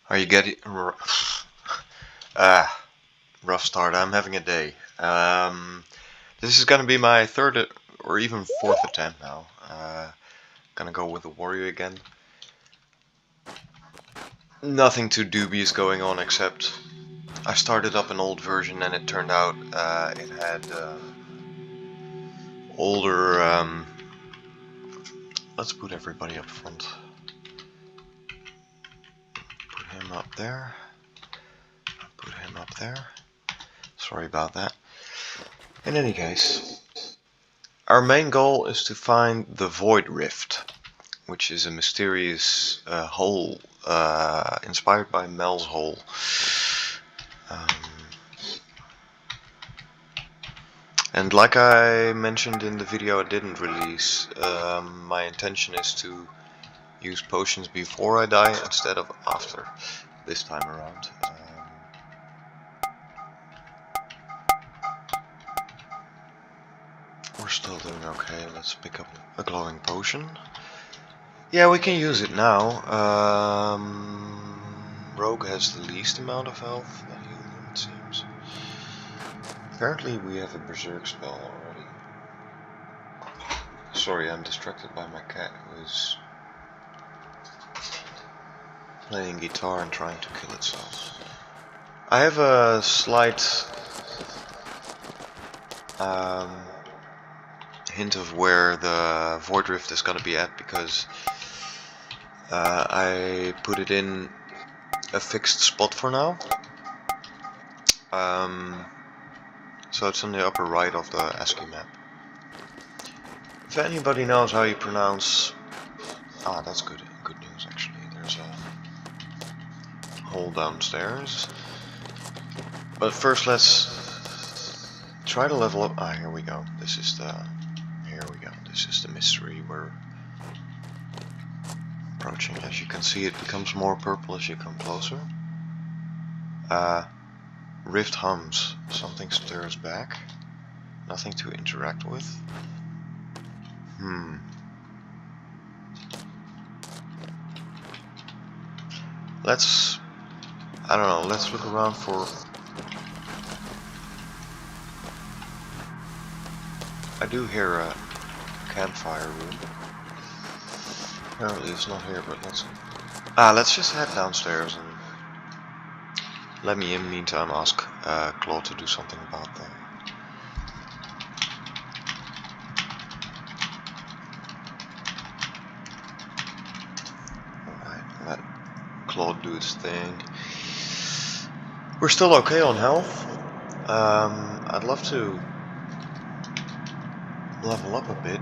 Are you getting rough start? I'm having a day. This is gonna be my third or even fourth attempt now. Gonna go with the warrior again. Nothing too dubious going on, except I started up an old version and it turned out it had older. Let's put everybody up front. Put him up there. Put him up there. Sorry about that. In any case, our main goal is to find the Void Rift, which is a mysterious hole inspired by Mel's hole. And like I mentioned in the video I didn't release, my intention is to use potions before I die instead of after this time around. We're still doing okay. Let's pick up a glowing potion. Yeah, we can use it now. Rogue has the least amount of health that healing, it seems. Apparently we have a berserk spell already. Sorry, I'm distracted by my cat who is playing guitar and trying to kill itself. I have a slight hint of where the Void Rift is gonna be at, because I put it in a fixed spot for now. So it's on the upper right of the ASCII map. If anybody knows how you pronounce... Ah, that's good news actually. There's a hole downstairs. But first let's try to level up. Ah, here we go. This is the... Here we go. This is the mystery we're approaching. As you can see, it becomes more purple as you come closer. Rift hums. Something stirs back. Nothing to interact with. Let's... I don't know, let's look around for... I do hear a campfire room. Apparently it's not here, but let's just head downstairs and let me in the meantime ask Claude to do something about that. Alright, let Claude do its thing. We're still okay on health. I'd love to level up a bit.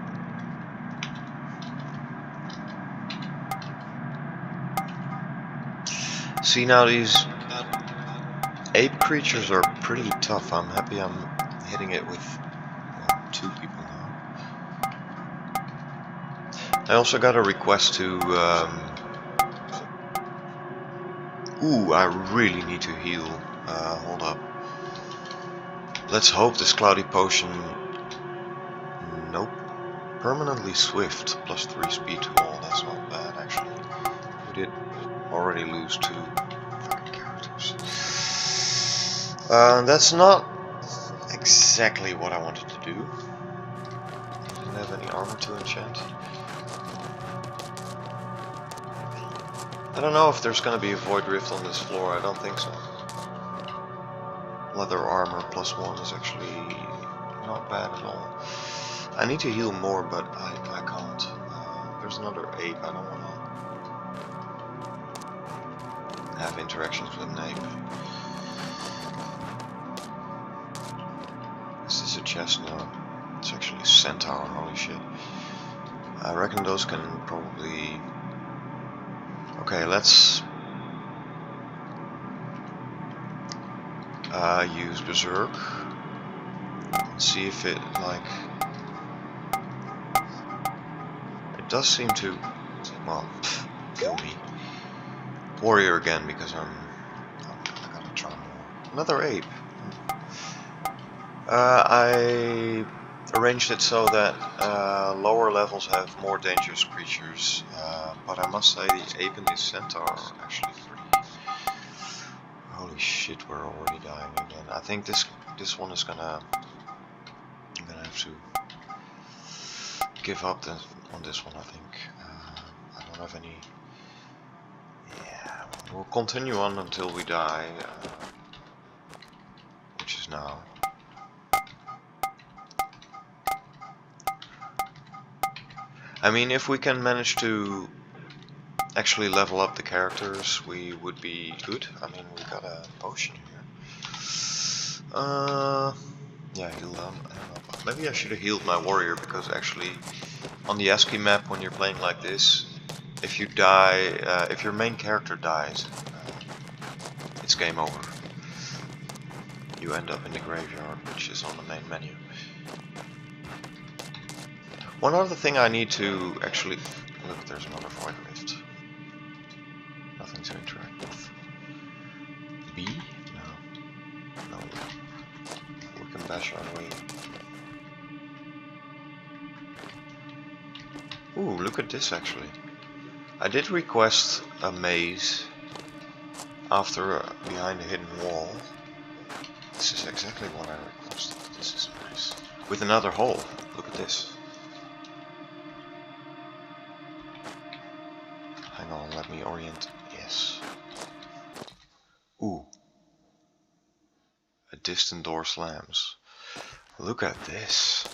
See, now these ape creatures are pretty tough. I'm happy I'm hitting it with 2 people now. I also got a request to... Ooh, I really need to heal. Hold up. Let's hope this cloudy potion... Nope. Permanently swift, plus 3 speed to all. That's not bad, actually. We did already lose 2 fucking characters. That's not exactly what I wanted to do. I didn't have any armor to enchant. I don't know if there's gonna be a Void Rift on this floor. I don't think so. Leather armor plus 1 is actually not bad at all. I need to heal more, but I can't. There's another ape. I don't want to have interactions with an ape. Is this a chest? No. It's actually a centaur. Holy shit. I reckon those can probably... Okay, let's use Berserk. Let's see if it, like... It does seem to... Well, kill me. Warrior again, because I gotta try more. Another ape. I arranged it so that lower levels have more dangerous creatures, but I must say the ape and the centaur are actually pretty Holy shit, we're already dying again. I think this one is gonna... I'm gonna have to give up on this one, I think. I don't have any... Yeah, we'll continue on until we die, which is now. I mean, if we can manage to actually level up the characters, we would be good. I mean, we got a potion here. Yeah, heal them. Maybe I should have healed my warrior, because actually on the ASCII map, when you're playing like this, if you die, if your main character dies, it's game over. You end up in the graveyard, which is on the main menu. One other thing I need to actually... Look, there's another void rift. Nothing to interact with. B? No. No. We can bash our way. Ooh, look at this actually. I did request a maze after behind a hidden wall. This is exactly what I requested. This is nice. With another hole. Look at this. Hang on, let me orient. Yes. Ooh. A distant door slams. Look at this.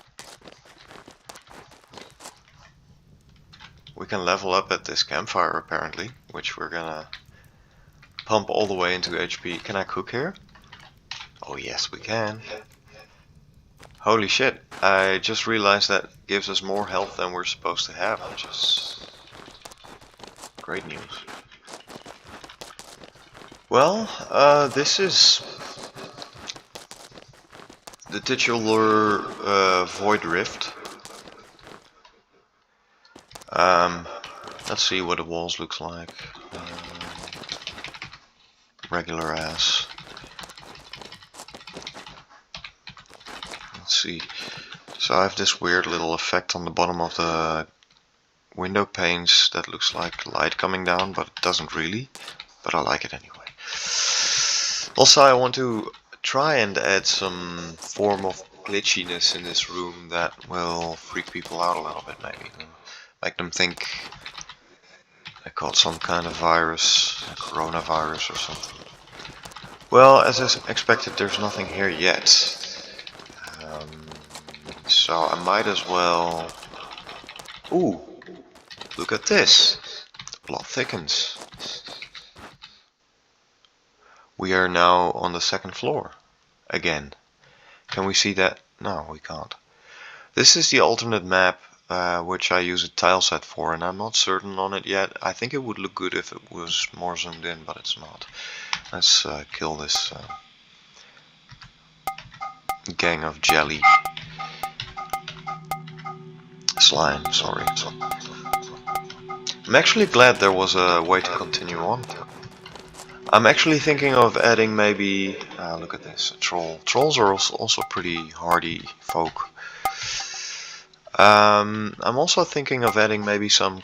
We can level up at this campfire apparently, which we're gonna pump all the way into HP. Can I cook here? Oh yes, we can. Holy shit, I just realized that gives us more health than we're supposed to have, which is great news. Well, this is the titular Void Rift. Let's see what the walls looks like. Regular ass. Let's see. So I have this weird little effect on the bottom of the window panes that looks like light coming down, but it doesn't really. But I like it anyway. Also, I want to try and add some form of glitchiness in this room that will freak people out a little bit, maybe. Make them think I caught some kind of virus, a coronavirus or something. Well, as I expected, there's nothing here yet. So I might as well... Ooh, look at this. The plot thickens. We are now on the second floor. Again. Can we see that? No, we can't. This is the alternate map, which I use a tile set for, and I'm not certain on it yet. I think it would look good if it was more zoomed in, but it's not. Let's kill this gang of jelly. Slime, sorry. I'm actually glad there was a way to continue on. I'm actually thinking of adding maybe... look at this, a troll. Trolls are also pretty hardy folk. I'm also thinking of adding maybe some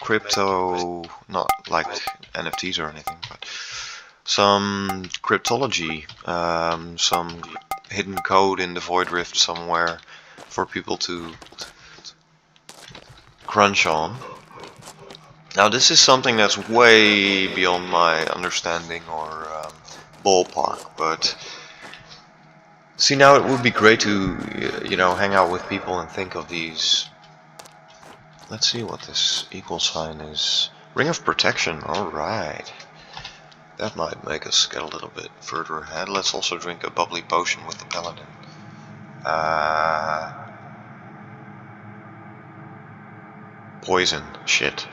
crypto, not like NFTs or anything, but some cryptology, some hidden code in the Void Rift somewhere for people to crunch on. Now this is something that's way beyond my understanding or ballpark, but see, now it would be great to, you know, hang out with people and think of these. Let's see what this equal sign is. Ring of Protection, alright. That might make us get a little bit further ahead. Let's also drink a bubbly potion with the paladin. Poison, shit.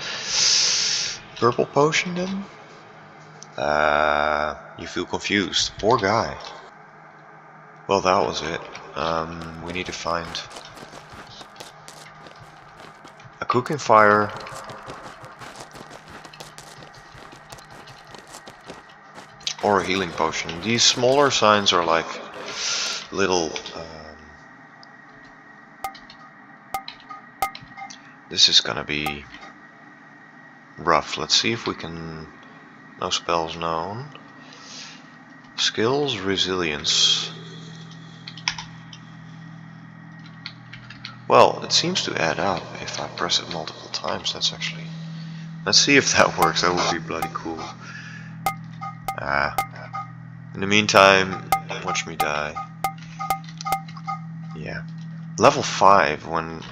Purple potion then? You feel confused. Poor guy. Well, that was it. We need to find a cooking fire. Or a healing potion. These smaller signs are like little... this is gonna be rough. Let's see if we can... No spells known. Skills, resilience. Well, it seems to add up if I press it multiple times. That's actually... Let's see if that works. That would be bloody cool. In the meantime, watch me die. Yeah. Level 5 when...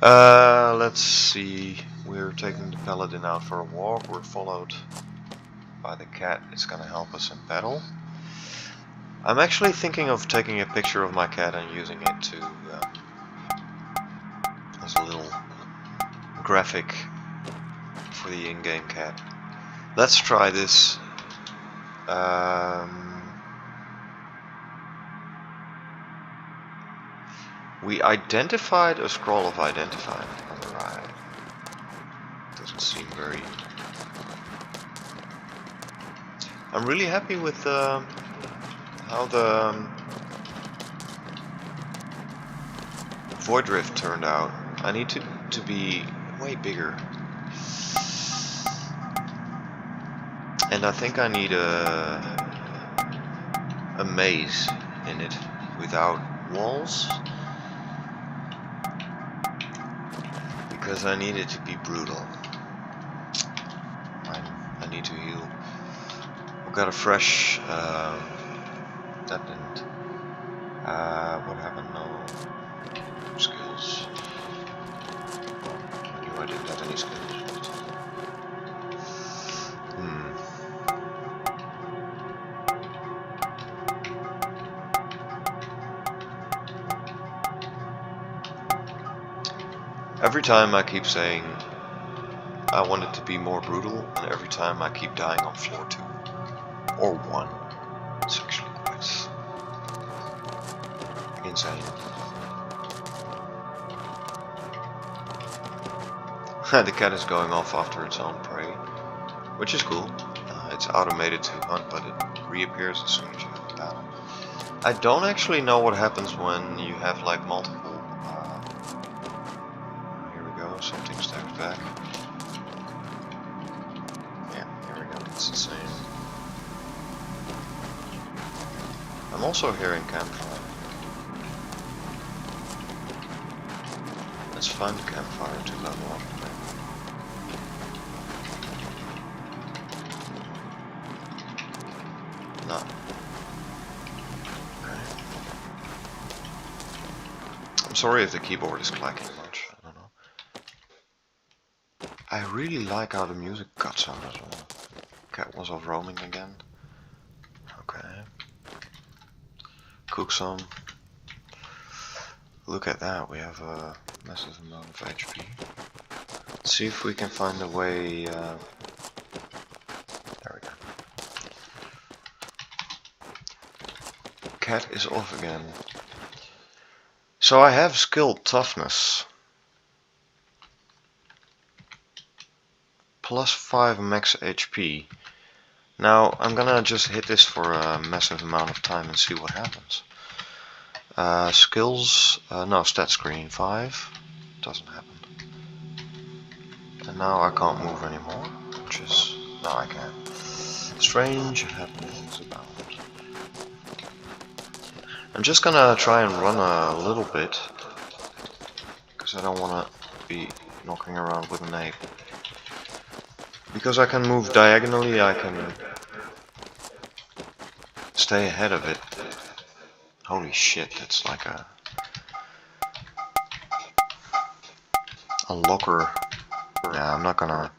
let's see. We're taking the paladin out for a walk. We're followed by the cat. It's gonna help us in battle. I'm actually thinking of taking a picture of my cat and using it to as a little graphic for the in-game cat. Let's try this. We identified a scroll of identifying on the right. Doesn't seem very... I'm really happy with how the void drift turned out. I need to be way bigger. And I think I need a maze in it without walls. Because I need it to be brutal. I need to heal. I've got a fresh... that didn't... what happened? No skills. I knew I didn't have any skills. Every time I keep saying I want it to be more brutal, and every time I keep dying on floor 2 or 1. It's actually quite insane. The cat is going off after its own prey, which is cool. It's automated to hunt, but it reappears as soon as you have a battle. I don't actually know what happens when you have like multiple. Something stacks back. Yeah, here we go. It's the same. I'm also hearing campfire. Let's find the campfire to level up. No. Okay. I'm sorry if the keyboard is clacking much. I really like how the music cuts out as well. Cat was off roaming again. Okay. Cook some. Look at that, we have a massive amount of HP. Let's see if we can find a way... there we go. Cat is off again. So I have skill toughness. Plus 5 max HP. Now I'm gonna just hit this for a massive amount of time and see what happens. Skills, no, stat screen 5. Doesn't happen. And now I can't move anymore, which is... no, I can. Strange happenings about. I'm just gonna try and run a little bit, because I don't wanna be knocking around with an ape. Because I can move diagonally, I can stay ahead of it. Holy shit, that's like a locker. Yeah, I'm not gonna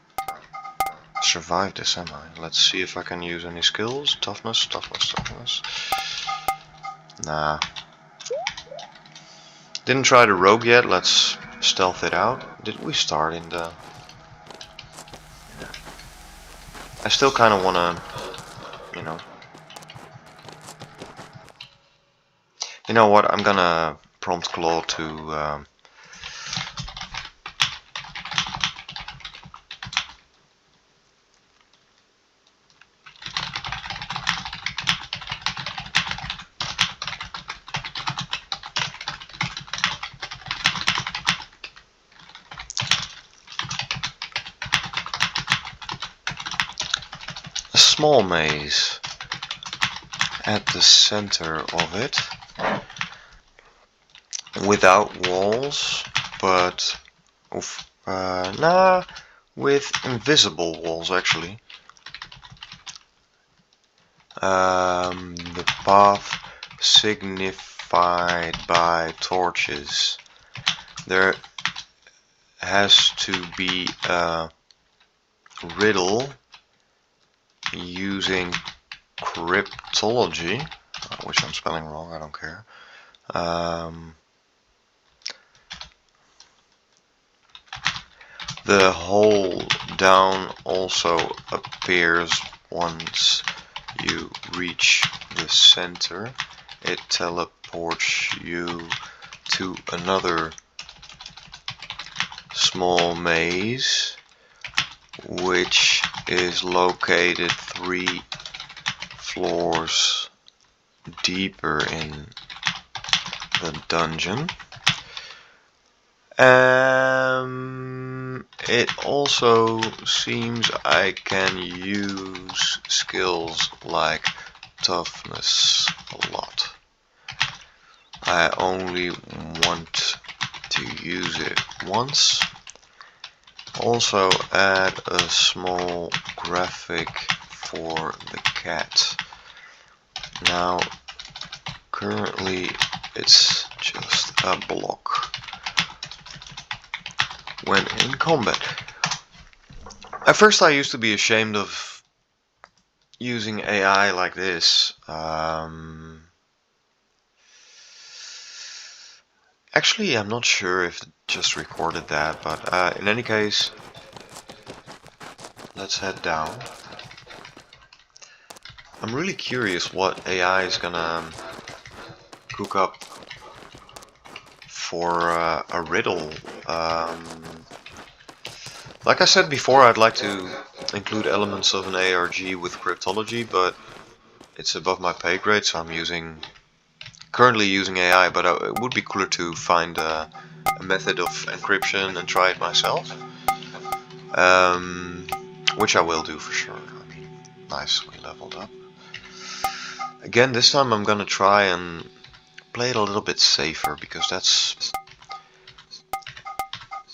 survive this, am I? Let's see if I can use any skills. Toughness, toughness, toughness. Nah. Didn't try the rogue yet, let's stealth it out. Did we start in the... I still kind of want to, you know. You know what? I'm gonna prompt claw to a small maze. at the center of it without walls, but with invisible walls actually. The path signified by torches. There has to be a riddle using cryptology, which I'm spelling wrong, I don't care. The hole down also appears once you reach the center. It teleports you to another small maze, which is located 3 floors deeper in the dungeon. It also seems I can use skills like toughness a lot. I only want to use it once. Also add a small graphic for the cat. Now currently it's just a block when in combat. At first I used to be ashamed of using AI like this. Actually, I'm not sure if it just recorded that, but in any case, let's head down. I'm really curious what AI is gonna cook up for a riddle. Like I said before, I'd like to include elements of an ARG with cryptology, but it's above my pay grade, so I'm currently using AI, but it would be cooler to find a method of encryption and try it myself. Which I will do for sure. I mean, nice, we leveled up. Again, this time I'm gonna try and play it a little bit safer, because that's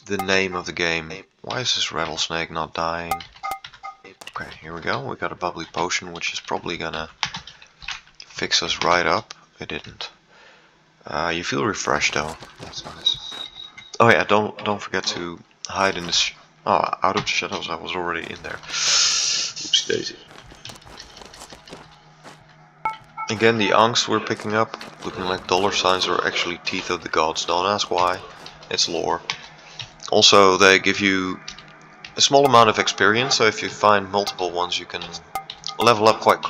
the name of the game. Why is this rattlesnake not dying? Okay, here we go. We got a bubbly potion, which is probably gonna fix us right up. It didn't. You feel refreshed though. That's nice. Oh yeah, don't forget to hide in the out of the shadows. I was already in there. Oopsie daisy. Again, the angst we're picking up, looking like dollar signs, are actually teeth of the gods. Don't ask why. It's lore. Also, they give you a small amount of experience, so if you find multiple ones, you can level up quite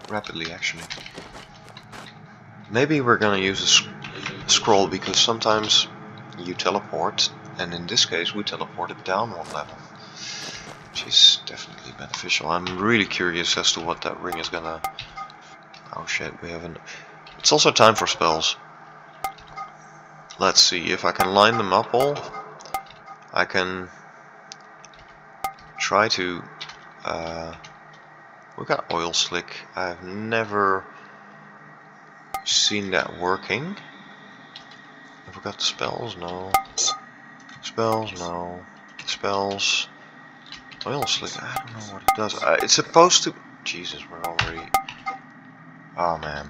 rapidly, actually. Maybe we're gonna use a scroll, because sometimes you teleport, and in this case we teleported down 1 level, which is definitely beneficial. I'm really curious as to what that ring is gonna... Oh shit, we haven't... It's also time for spells. Let's see if I can line them up all. I can try to... we got oil slick. I've never seen that working. Have we got the spells? No. Spells? No. Spells. Oil slick, I don't know what it does. It's supposed to... Jesus, we're already... Oh man.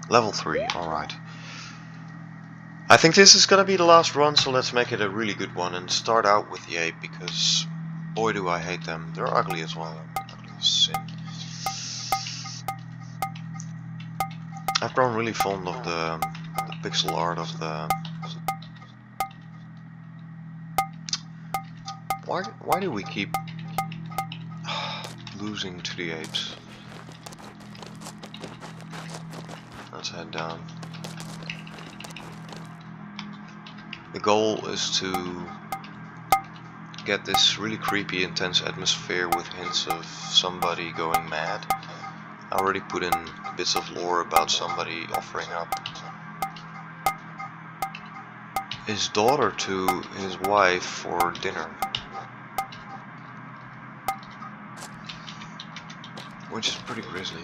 Level 3, alright. I think this is gonna be the last run, so let's make it a really good one and start out with the ape, because boy do I hate them. They're ugly as well. Ugly as sin. I've grown really fond of the pixel art of the... Why do we keep losing to the apes? Let's head down. The goal is to get this really creepy, intense atmosphere with hints of somebody going mad. I already put in bits of lore about somebody offering up his daughter to his wife for dinner, which is pretty grisly.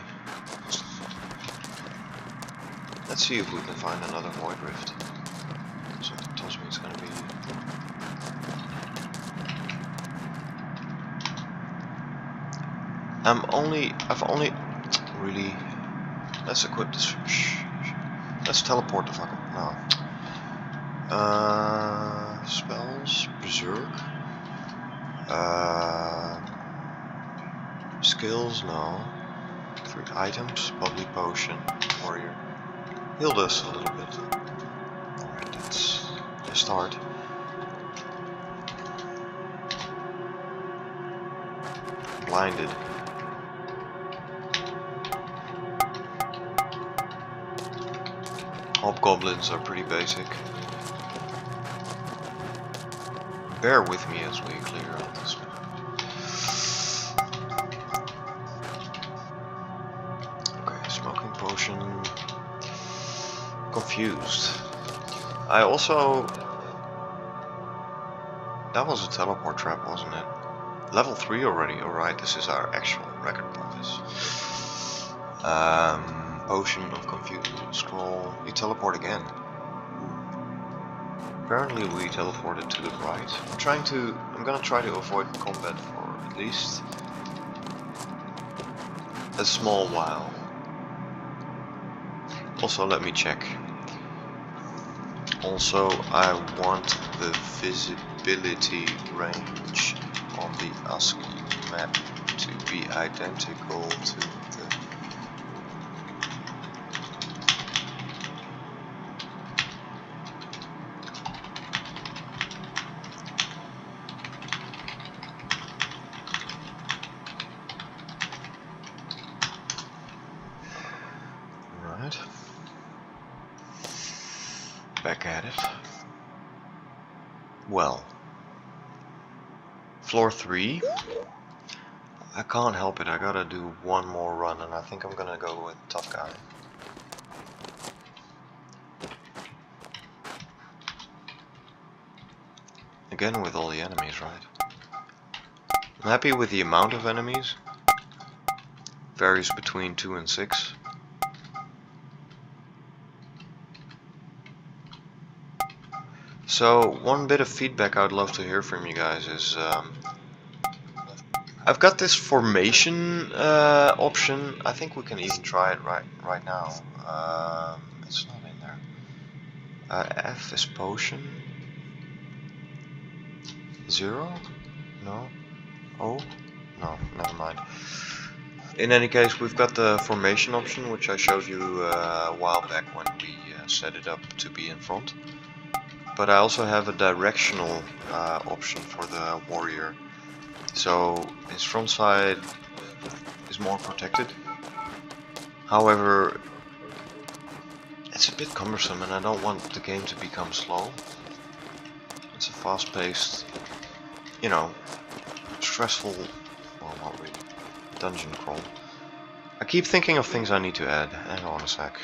Let's see if we can find another void rift. Something tells me it's gonna be. I've only really. Let's equip this. Let's teleport the fuck up. No. Spells, berserk. Skills, no. 3 items, bubbly potion, warrior. Healed us a little bit. Alright, that's the start. Blinded. Hobgoblins are pretty basic. Bear with me as we clear out this map. Okay, smoking potion. Confused. I also... That was a teleport trap, wasn't it? Level 3 already. Alright, this is our actual record bonus. Potion of confusion. Scroll. You teleport again. Apparently we teleported to the right. I'm gonna try to avoid combat for at least a small while. Also, let me check. Also, I want the visibility range on the ASCII map to be identical to the... Right. Back at it. Well. Floor 3. I can't help it, I gotta do one more run and I think I'm gonna go with Tough Guy. Again with all the enemies, right? I'm happy with the amount of enemies. Varies between 2 and 6. So, one bit of feedback I'd love to hear from you guys is... I've got this formation option. I think we can even try it right now. It's not in there. F is potion. 0? No. O? No, never mind. In any case, we've got the formation option, which I showed you a while back when we set it up to be in front. But I also have a directional option for the warrior. So his front side is more protected. However, it's a bit cumbersome and I don't want the game to become slow. It's a fast-paced, you know, stressful, well, not really, dungeon crawl. I keep thinking of things I need to add. Hang on a sec.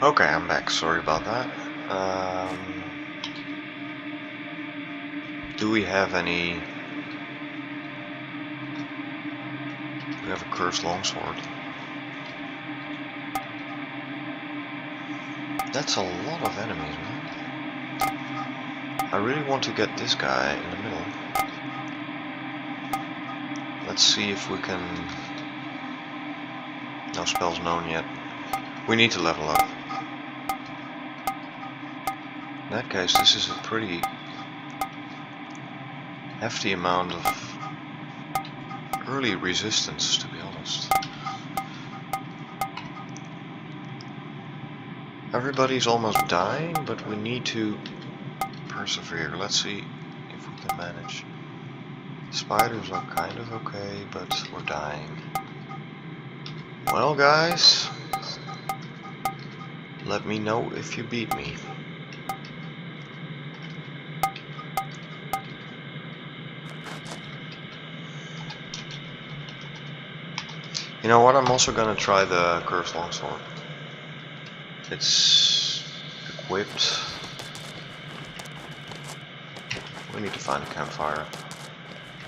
Okay, I'm back. Sorry about that. Do we have any... We have a cursed longsword. That's a lot of enemies, man. I really want to get this guy in the middle. Let's see if we can... No spells known yet. We need to level up. In that case, this is a pretty hefty amount of early resistance, to be honest. Everybody's almost dying, but we need to persevere. Let's see if we can manage Spiders are kind of okay, but we're dying. Well, guys, let me know if you beat me. You know what, I'm also gonna try the cursed longsword. It's equipped. We need to find a campfire.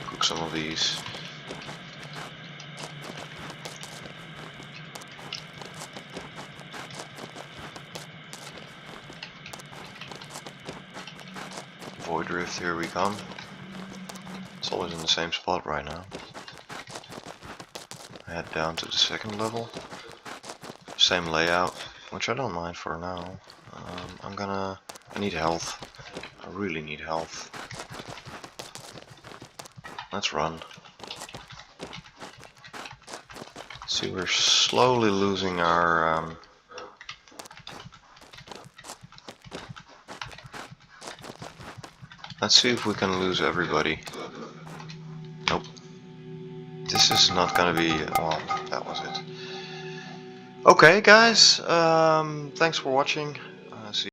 Cook some of these. Void Rift, here we come. It's always in the same spot right now. Head down to the second level. Same layout, which I don't mind for now. I need health. I really need health. Let's run. See, we're slowly losing our... Let's see if we can lose everybody. Nope. This is not gonna be... Well, that was it. Okay, guys. Thanks for watching. See